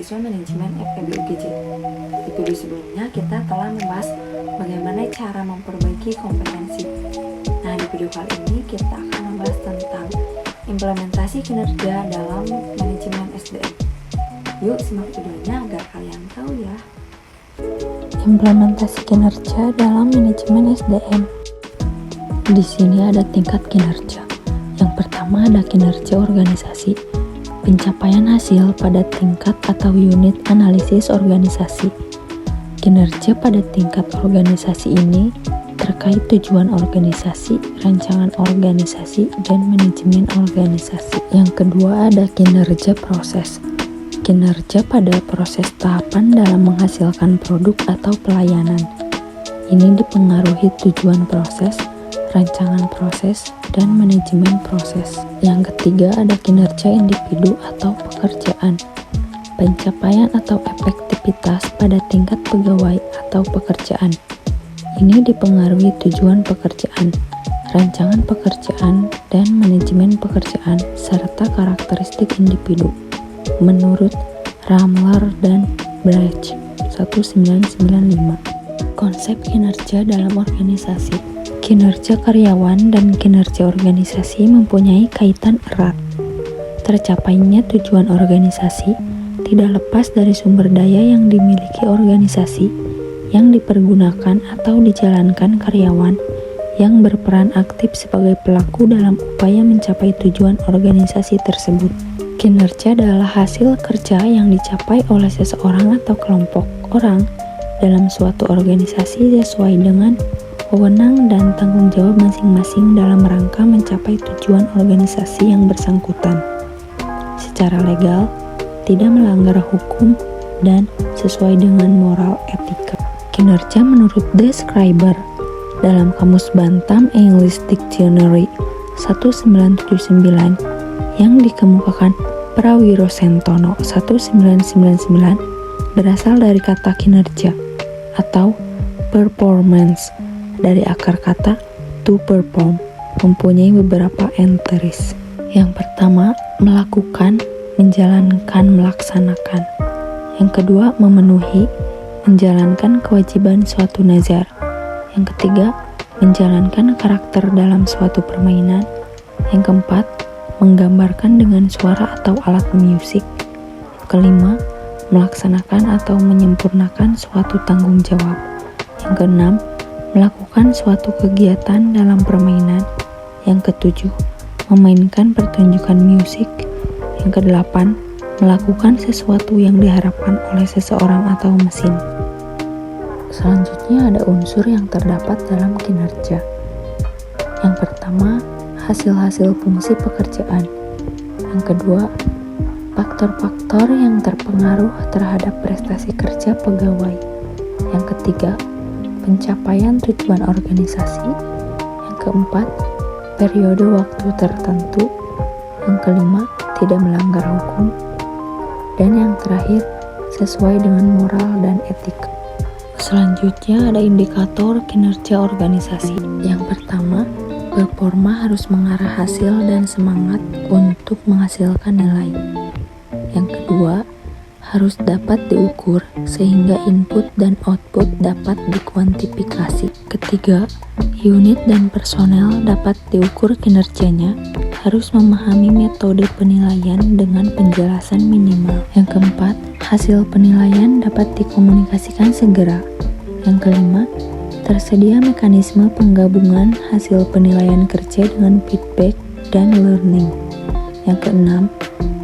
mahasiswa manajemen FEB UGJ. Di video sebelumnya kita telah membahas bagaimana cara memperbaiki kompetensi. Nah, di video kali ini kita akan membahas tentang implementasi kinerja dalam manajemen SDM. Yuk simak videonya agar kalian tahu ya. Implementasi kinerja dalam manajemen SDM. Di sini ada tingkat kinerja. Yang pertama ada kinerja organisasi. Pencapaian hasil pada tingkat atau unit analisis organisasi. Kinerja pada tingkat organisasi ini terkait tujuan organisasi, rancangan organisasi, dan manajemen organisasi. Yang kedua ada kinerja proses. Kinerja pada proses tahapan dalam menghasilkan produk atau pelayanan. Ini dipengaruhi tujuan proses, rancangan proses, dan manajemen proses. Yang ketiga ada kinerja individu atau pekerjaan. Pencapaian atau efektivitas pada tingkat pegawai atau pekerjaan. Ini dipengaruhi tujuan pekerjaan, rancangan pekerjaan, dan manajemen pekerjaan, serta karakteristik individu. Menurut Ramler dan Brecht 1995. Konsep kinerja dalam organisasi. Kinerja karyawan dan kinerja organisasi mempunyai kaitan erat. Tercapainya tujuan organisasi tidak lepas dari sumber daya yang dimiliki organisasi yang dipergunakan atau dijalankan karyawan yang berperan aktif sebagai pelaku dalam upaya mencapai tujuan organisasi tersebut. Kinerja adalah hasil kerja yang dicapai oleh seseorang atau kelompok orang dalam suatu organisasi sesuai dengan wewenang dan tanggung jawab masing-masing dalam rangka mencapai tujuan organisasi yang bersangkutan secara legal, tidak melanggar hukum, dan sesuai dengan moral etika. Kinerja menurut Describer dalam Kamus Bantam English Dictionary 1979 yang dikemukakan Prawiro Sentono 1999 berasal dari kata kinerja atau performance dari akar kata to perform, mempunyai beberapa enteris. Yang pertama, melakukan, menjalankan, melaksanakan. Yang kedua, memenuhi, menjalankan kewajiban suatu nazar. Yang ketiga, menjalankan karakter dalam suatu permainan. Yang keempat, menggambarkan dengan suara atau alat musik. Yang kelima, melaksanakan atau menyempurnakan suatu tanggung jawab. Yang keenam, melakukan suatu kegiatan dalam permainan. Yang ketujuh, memainkan pertunjukan musik. Yang kedelapan, melakukan sesuatu yang diharapkan oleh seseorang atau mesin. Selanjutnya ada unsur yang terdapat dalam kinerja. Yang pertama, hasil-hasil fungsi pekerjaan. Yang kedua, faktor-faktor yang terpengaruh terhadap prestasi kerja pegawai. Yang ketiga, pencapaian tujuan organisasi. Yang keempat, periode waktu tertentu. Yang kelima, tidak melanggar hukum. Dan yang terakhir, sesuai dengan moral dan etika. Selanjutnya ada indikator kinerja organisasi. Yang pertama, performa harus mengarah hasil dan semangat untuk menghasilkan nilai. Yang kedua, harus dapat diukur sehingga input dan output dapat dikuantifikasi. Ketiga, unit dan personel dapat diukur kinerjanya, harus memahami metode penilaian dengan penjelasan minimal. Yang keempat, hasil penilaian dapat dikomunikasikan segera. Yang kelima, tersedia mekanisme penggabungan hasil penilaian kerja dengan feedback dan learning. Yang keenam,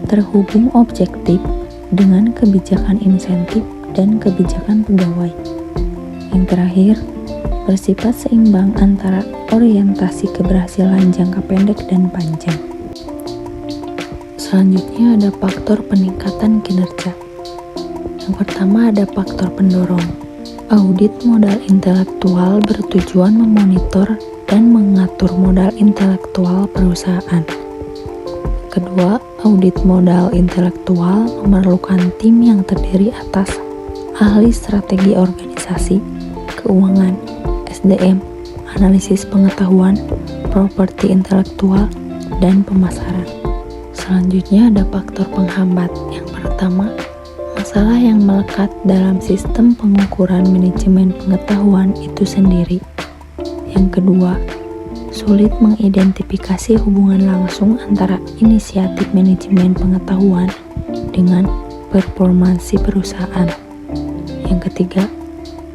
terhubung objektif dengan kebijakan insentif dan kebijakan pegawai. Yang terakhir, bersifat seimbang antara orientasi keberhasilan jangka pendek dan panjang. Selanjutnya ada faktor peningkatan kinerja. Yang pertama ada faktor pendorong. Audit modal intelektual bertujuan memonitor dan mengatur modal intelektual perusahaan. Kedua, audit modal intelektual memerlukan tim yang terdiri atas ahli strategi organisasi, keuangan, SDM, analisis pengetahuan, properti intelektual, dan pemasaran. Selanjutnya ada faktor penghambat. Yang pertama, masalah yang melekat dalam sistem pengukuran manajemen pengetahuan itu sendiri. Yang kedua, sulit mengidentifikasi hubungan langsung antara inisiatif manajemen pengetahuan dengan performansi perusahaan. Yang ketiga,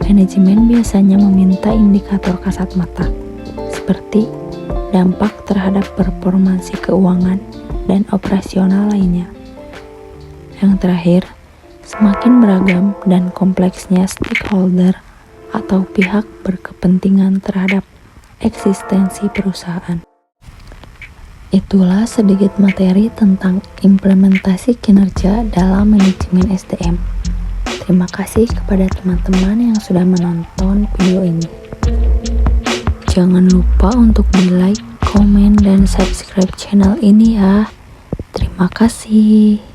manajemen biasanya meminta indikator kasat mata, seperti dampak terhadap performansi keuangan dan operasional lainnya. Yang terakhir, semakin beragam dan kompleksnya stakeholder atau pihak berkepentingan terhadap eksistensi perusahaan. Itulah sedikit materi tentang implementasi kinerja dalam manajemen SDM. Terima kasih kepada teman-teman yang sudah menonton video ini. Jangan lupa untuk di-like, komen, dan subscribe channel ini ya. Terima kasih.